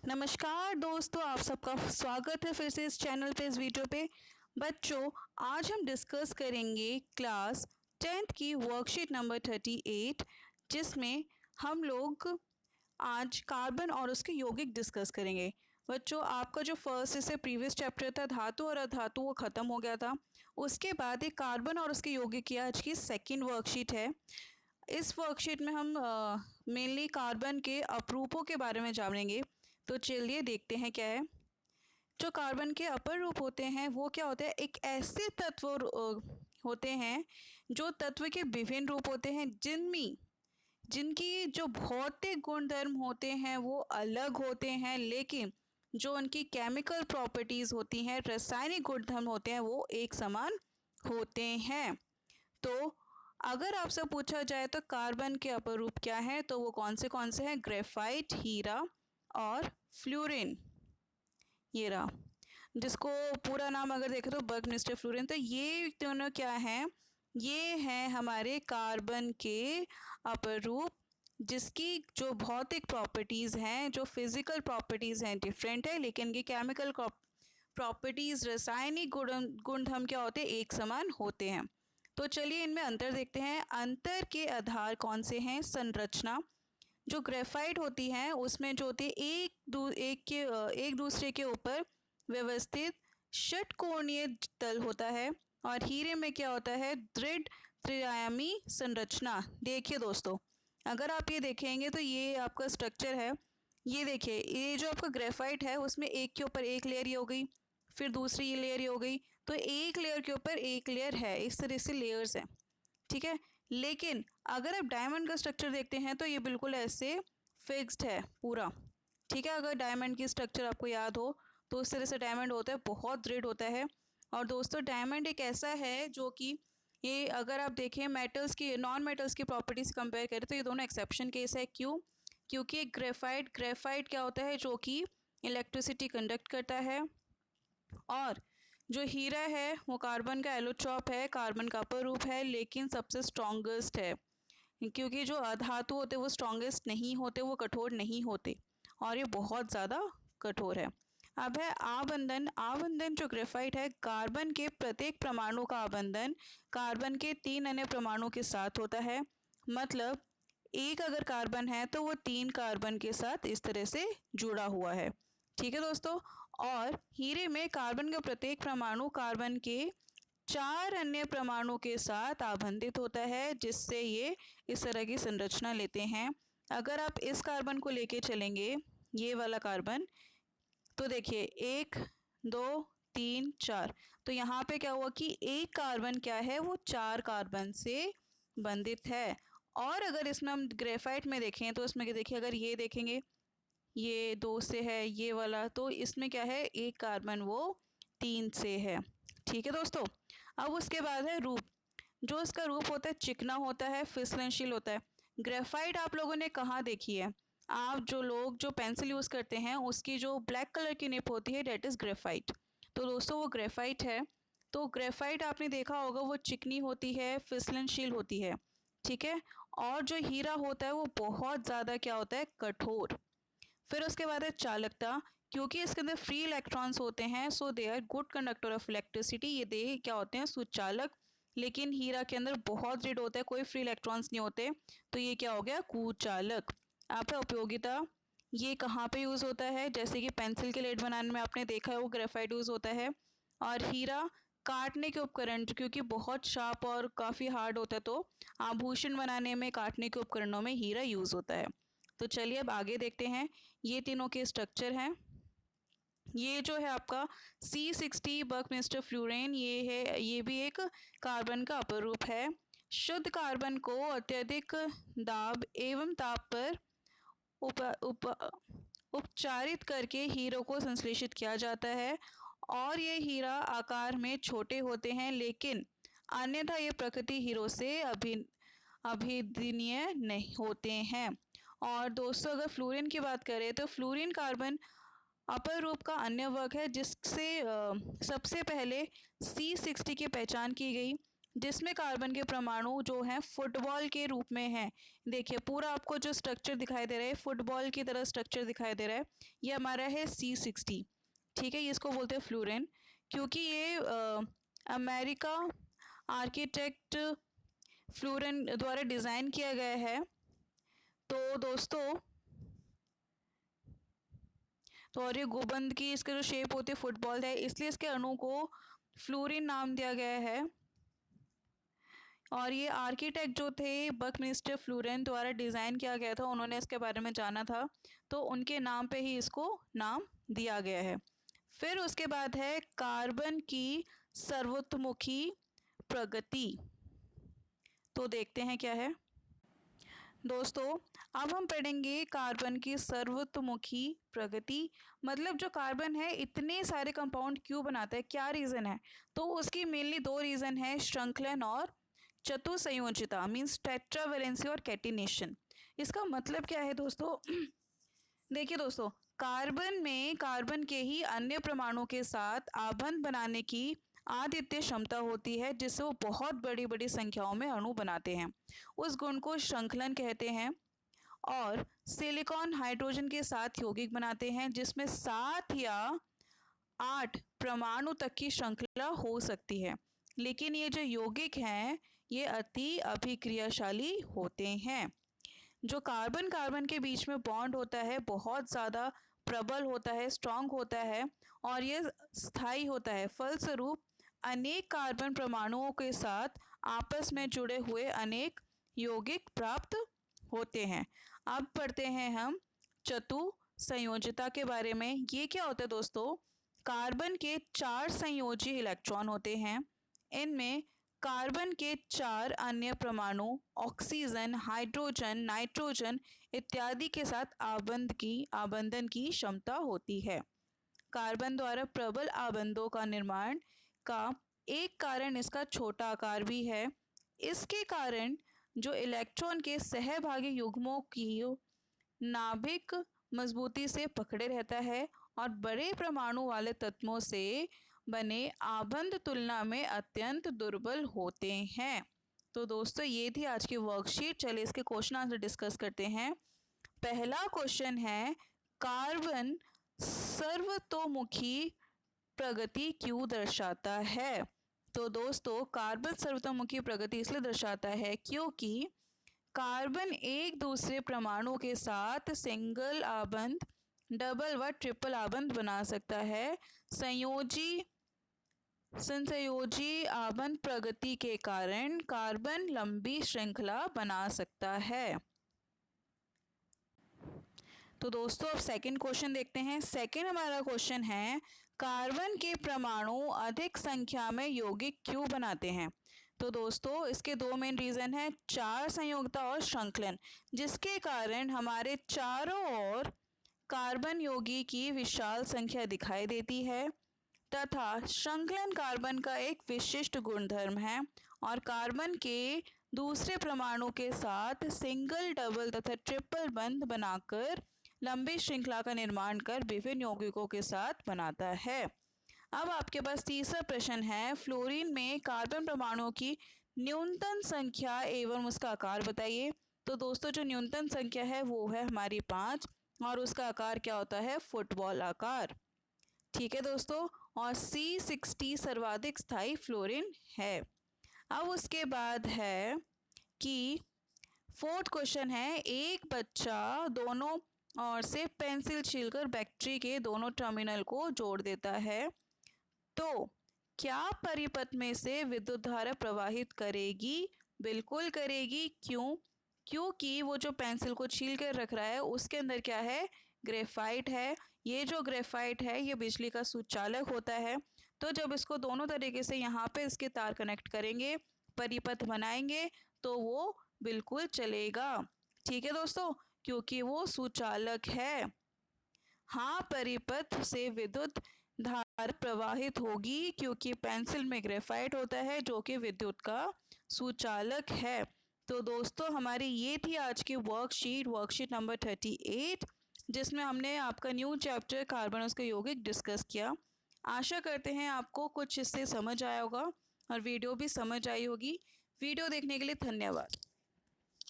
नमस्कार दोस्तों, आप सबका स्वागत है फिर से इस चैनल पे, इस वीडियो पे। बच्चों, आज हम डिस्कस करेंगे क्लास 10th की वर्कशीट नंबर 38, जिसमें हम लोग आज कार्बन और उसके यौगिक डिस्कस करेंगे। बच्चों, आपका जो फर्स्ट इससे प्रीवियस चैप्टर था धातु और अधातु, वो ख़त्म हो गया था। उसके बाद एक कार्बन और उसके यौगिक की आज की सेकेंड वर्कशीट है। इस वर्कशीट में हम मेनली कार्बन के अपरूपों के बारे में जानेंगे। तो चलिए देखते हैं क्या है। जो कार्बन के अपर रूप होते हैं वो क्या होते हैं, एक ऐसे तत्व होते हैं जो तत्व के विभिन्न रूप होते हैं जिनकी जो भौतिक गुणधर्म होते हैं वो अलग होते हैं, लेकिन जो उनकी केमिकल प्रॉपर्टीज़ होती हैं, रासायनिक गुणधर्म होते हैं, वो एक समान होते हैं। तो अगर आपसे पूछा जाए तो कार्बन के अपर रूप क्या हैं, तो वो कौन से हैं? ग्रेफाइट, हीरा और फ्लोरीन। ये रहा, जिसको पूरा नाम अगर देखें तो बर्कमिस्टर फ्लोरीन। तो ये दोनों क्या हैं? ये हैं हमारे कार्बन के अपर रूप, जिसकी जो भौतिक प्रॉपर्टीज़ हैं, जो फिजिकल प्रॉपर्टीज़ हैं, डिफरेंट है, लेकिन ये केमिकल प्रॉपर्टीज़, रासायनिक गुणधर्म क्या होते हैं? एक समान होते हैं। तो चलिए इनमें अंतर देखते हैं। अंतर के आधार कौन से हैं? संरचना। जो ग्रेफाइट होती है उसमें जो होती है एक दूसरे के ऊपर व्यवस्थित षटकोणीय तल होता है, और हीरे में क्या होता है? दृढ़ त्रिआयामी संरचना। देखिए दोस्तों, अगर आप ये देखेंगे तो ये आपका स्ट्रक्चर है। ये देखिए, ये जो आपका ग्रेफाइट है उसमें एक के ऊपर एक लेयर ये हो गई, फिर दूसरी ये लेयर ये हो गई, तो एक लेयर के ऊपर एक लेयर है, इस तरह से लेयर्स हैं, ठीक है। लेकिन अगर आप डायमंड का स्ट्रक्चर देखते हैं तो ये बिल्कुल ऐसे फिक्स्ड है पूरा, ठीक है। अगर डायमंड की स्ट्रक्चर आपको याद हो तो उस तरह से डायमंड होता है, बहुत दृढ़ होता है। और दोस्तों, डायमंड एक ऐसा है जो कि ये अगर आप देखें मेटल्स की, नॉन मेटल्स की प्रॉपर्टीज कंपेयर करें तो ये दोनों एक्सेप्शन केस है। क्यों? क्योंकि ग्रेफाइट क्या होता है? जो कि इलेक्ट्रिसिटी कंडक्ट करता है, और जो हीरा है वो कार्बन का एलोट्रॉप है, कार्बन का अपर रूप है, लेकिन सबसे स्ट्रॉन्गेस्ट है। क्योंकि जो अधातु होते वो स्ट्रॉन्गेस्ट नहीं होते, वो कठोर नहीं होते, और ये बहुत ज़्यादा कठोर है। अब है आबंधन। आबंधन जो ग्रेफाइट है, कार्बन के प्रत्येक परमाणु का आबंधन कार्बन के 3 अन्य परमाणु के साथ होता है। मतलब एक अगर कार्बन है तो वो 3 कार्बन के साथ इस तरह से जुड़ा हुआ है, ठीक है दोस्तों। और हीरे में कार्बन का प्रत्येक परमाणु कार्बन के 4 अन्य परमाणु के साथ आबंधित होता है, जिससे ये इस तरह की संरचना लेते हैं। अगर आप इस कार्बन को लेके चलेंगे, ये वाला कार्बन, तो देखिए 1 2 3 4, तो यहाँ पे क्या हुआ कि एक कार्बन क्या है, वो 4 कार्बन से बंधित है। और अगर इसमें हम ग्रेफाइट में देखें तो इसमें देखिए, अगर ये देखेंगे ये 2 से है ये वाला, तो इसमें क्या है, एक कार्बन वो 3 से है, ठीक है दोस्तों। अब उसके बाद है रूप। जो इसका रूप होता है चिकना होता है, फिसलनशील होता है। ग्रेफाइट आप लोगों ने कहाँ देखी है? आप जो लोग जो पेंसिल यूज़ करते हैं उसकी जो ब्लैक कलर की निप होती है, डेट इज़ ग्रेफाइट। तो दोस्तों वो ग्रेफाइट है। तो ग्रेफाइट आपने देखा होगा वो चिकनी होती है, फिसलनशील होती है, ठीक है। और जो हीरा होता है वो बहुत ज़्यादा क्या होता है? कठोर। फिर उसके बाद है चालकता। क्योंकि इसके अंदर फ्री इलेक्ट्रॉन्स होते हैं, so they are good conductor of electricity. ये दे क्या होते हैं? सुचालक। लेकिन हीरा के अंदर बहुत दृढ़ होता है, कोई फ्री इलेक्ट्रॉन्स नहीं होते, तो ये क्या हो गया? कुचालक। आप है उपयोगिता। ये कहाँ पे यूज़ होता है? जैसे कि पेंसिल के लेड बनाने में आपने देखा है वो ग्रेफाइट यूज़ होता है। और हीरा काटने के उपकरण, क्योंकि बहुत शार्प और काफ़ी हार्ड होता है, तो आभूषण बनाने में काटने के उपकरणों में हीरा यूज़ होता है। तो चलिए अब आगे देखते हैं। ये तीनों के स्ट्रक्चर हैं। ये जो है आपका C60 बर्कमिस्टर फ्लोरीन, ये है, ये भी एक कार्बन का अपर रूप है। शुद्ध कार्बन को अत्यधिक दाब एवं ताप पर उपचारित करके हीरो को संश्लेषित किया जाता है, और ये हीरा आकार में छोटे होते हैं, लेकिन अन्यथा ये प्रकृति हीरो से अभिदनीय नहीं होते हैं। और दोस्तों, अगर फ्लोरीन की बात करें तो फ्लोरीन कार्बन अपर रूप का अन्य वर्ग है, जिससे सबसे पहले C60 की पहचान की गई, जिसमें कार्बन के परमाणु जो हैं फुटबॉल के रूप में हैं। देखिए पूरा आपको जो स्ट्रक्चर दिखाई दे रहा है फुटबॉल की तरह स्ट्रक्चर दिखाई दे रहा है, ये हमारा है C60। ठीक है, ये इसको बोलते हैं फ्लोरीन, क्योंकि ये अमेरिका आर्किटेक्ट फ्लोरीन द्वारा डिज़ाइन किया गया है। तो दोस्तों तो और ये गुबंद की इसके जो शेप होती है फुटबॉल है, इसलिए इसके अणु को फ्लोरीन नाम दिया गया है। और ये आर्किटेक्ट जो थे बकमिस्टर फ्लोरेन द्वारा डिज़ाइन किया गया था, उन्होंने इसके बारे में जाना था, तो उनके नाम पे ही इसको नाम दिया गया है। फिर उसके बाद है कार्बन की सर्वतोमुखी प्रगति। तो देखते हैं क्या है दोस्तों। अब हम पढ़ेंगे कार्बन की सर्वतोमुखी प्रगति। मतलब जो कार्बन है इतने सारे कंपाउंड क्यों बनाता है, क्या रीज़न है? तो उसकी मेनली दो रीज़न है, श्रृंखलन और चतुसंयोजिता, मीन्स टेट्रावेलेंसी और कैटिनेशन। इसका मतलब क्या है दोस्तों? देखिए दोस्तों, कार्बन में कार्बन के ही अन्य परमाणु के साथ आबंध बनाने की आदित्य क्षमता होती है, जिससे वो बहुत बड़ी बड़ी संख्याओं में अणु बनाते हैं। उस गुण को श्रृंखलन कहते हैं। और सिलिकॉन हाइड्रोजन के साथ यौगिक बनाते हैं, जिसमें 7 या 8 परमाणु तक की श्रृंखला हो सकती है। लेकिन ये जो यौगिक हैं ये अति अभिक्रियाशाली होते हैं। जो कार्बन कार्बन के बीच में बॉन्ड होता है बहुत ज़्यादा प्रबल होता है, स्ट्रांग होता है और ये स्थायी होता है। फलस्वरूप अनेक कार्बन परमाणुओं के साथ आपस में जुड़े हुए अनेक यौगिक प्राप्त होते हैं। अब पढ़ते हैं हम चतु संयोजिता के बारे में। ये क्या होता है दोस्तों? कार्बन के 4 संयोजी इलेक्ट्रॉन होते हैं। इनमें कार्बन के 4 अन्य परमाणु ऑक्सीजन, हाइड्रोजन, नाइट्रोजन इत्यादि के साथ आबंधन की क्षमता होती है। कार्बन द्वारा प्रबल आबंधों का निर्माण का एक कारण इसका छोटा आकार भी है। इसके कारण जो इलेक्ट्रॉन के सहभागी युग्मों की नाभिक मजबूती से पकड़े रहता है और बड़े परमाणु वाले तत्वों से बने आबंध तुलना में अत्यंत दुर्बल होते हैं। तो दोस्तों ये थी आज की वर्कशीट। चलिए इसके क्वेश्चन आंसर डिस्कस करते हैं। पहला क्वेश्चन है, कार्बन सर्वतोमुखी प्रगति क्यों दर्शाता है? तो दोस्तों कार्बन सर्वतोमुखी प्रगति इसलिए दर्शाता है क्योंकि कार्बन एक दूसरे परमाणु के साथ सिंगल आबंध, डबल व ट्रिपल आबंध बना सकता है। संसंयोजी आबंध प्रगति के कारण कार्बन लंबी श्रृंखला बना सकता है। तो दोस्तों अब सेकंड क्वेश्चन देखते हैं। सेकंड हमारा क्वेश्चन है, कार्बन के परमाणु अधिक संख्या में यौगिक क्यों बनाते हैं? तो दोस्तों इसके दो मेन रीज़न है, 4 संयोगिता और श्रृंखलन, जिसके कारण हमारे चारों ओर कार्बन यौगिक की विशाल संख्या दिखाई देती है तथा श्रृंखलन कार्बन का एक विशिष्ट गुणधर्म है और कार्बन के दूसरे परमाणु के साथ सिंगल, डबल तथा ट्रिपल बंध बनाकर लंबी श्रृंखला का निर्माण कर विभिन्न यौगिकों के साथ बनाता है। अब आपके पास तीसरा प्रश्न है, फ्लोरीन में कार्बन परमाणुओं की न्यूनतम संख्या एवं उसका आकार बताइए। तो दोस्तों जो न्यूनतम संख्या है वो है हमारी 5 और उसका आकार क्या होता है? फुटबॉल आकार। ठीक है दोस्तों, और C60 सर्वाधिक स्थायी फ्लोरीन है। अब उसके बाद है कि फोर्थ क्वेश्चन है, एक बच्चा दोनों ओर से पेंसिल छीलकर बैटरी के दोनों टर्मिनल को जोड़ देता है, तो क्या परिपथ में से विद्युत धारा प्रवाहित करेगी? बिल्कुल करेगी। क्यों? क्योंकि वो जो पेंसिल को छील कर रख रहा है उसके अंदर क्या है? ग्रेफाइट है। ये जो ग्रेफाइट है ये बिजली का सुचालक होता है। तो जब इसको दोनों तरीके से यहाँ पे इसके तार कनेक्ट करेंगे, परिपथ बनाएंगे, तो वो बिल्कुल चलेगा। ठीक है दोस्तों, क्योंकि वो सुचालक है। हाँ, परिपथ से विद्युत धारा प्रवाहित होगी क्योंकि पेंसिल में ग्रेफाइट होता है जो कि विद्युत का सुचालक है। तो दोस्तों हमारी ये थी आज की वर्कशीट नंबर 38, जिसमें हमने आपका न्यू चैप्टर कार्बन उसके यौगिक डिस्कस किया। आशा करते हैं आपको कुछ इससे समझ आया होगा। और वीडियो भी समझ आई होगी। वीडियो देखने के लिए धन्यवाद।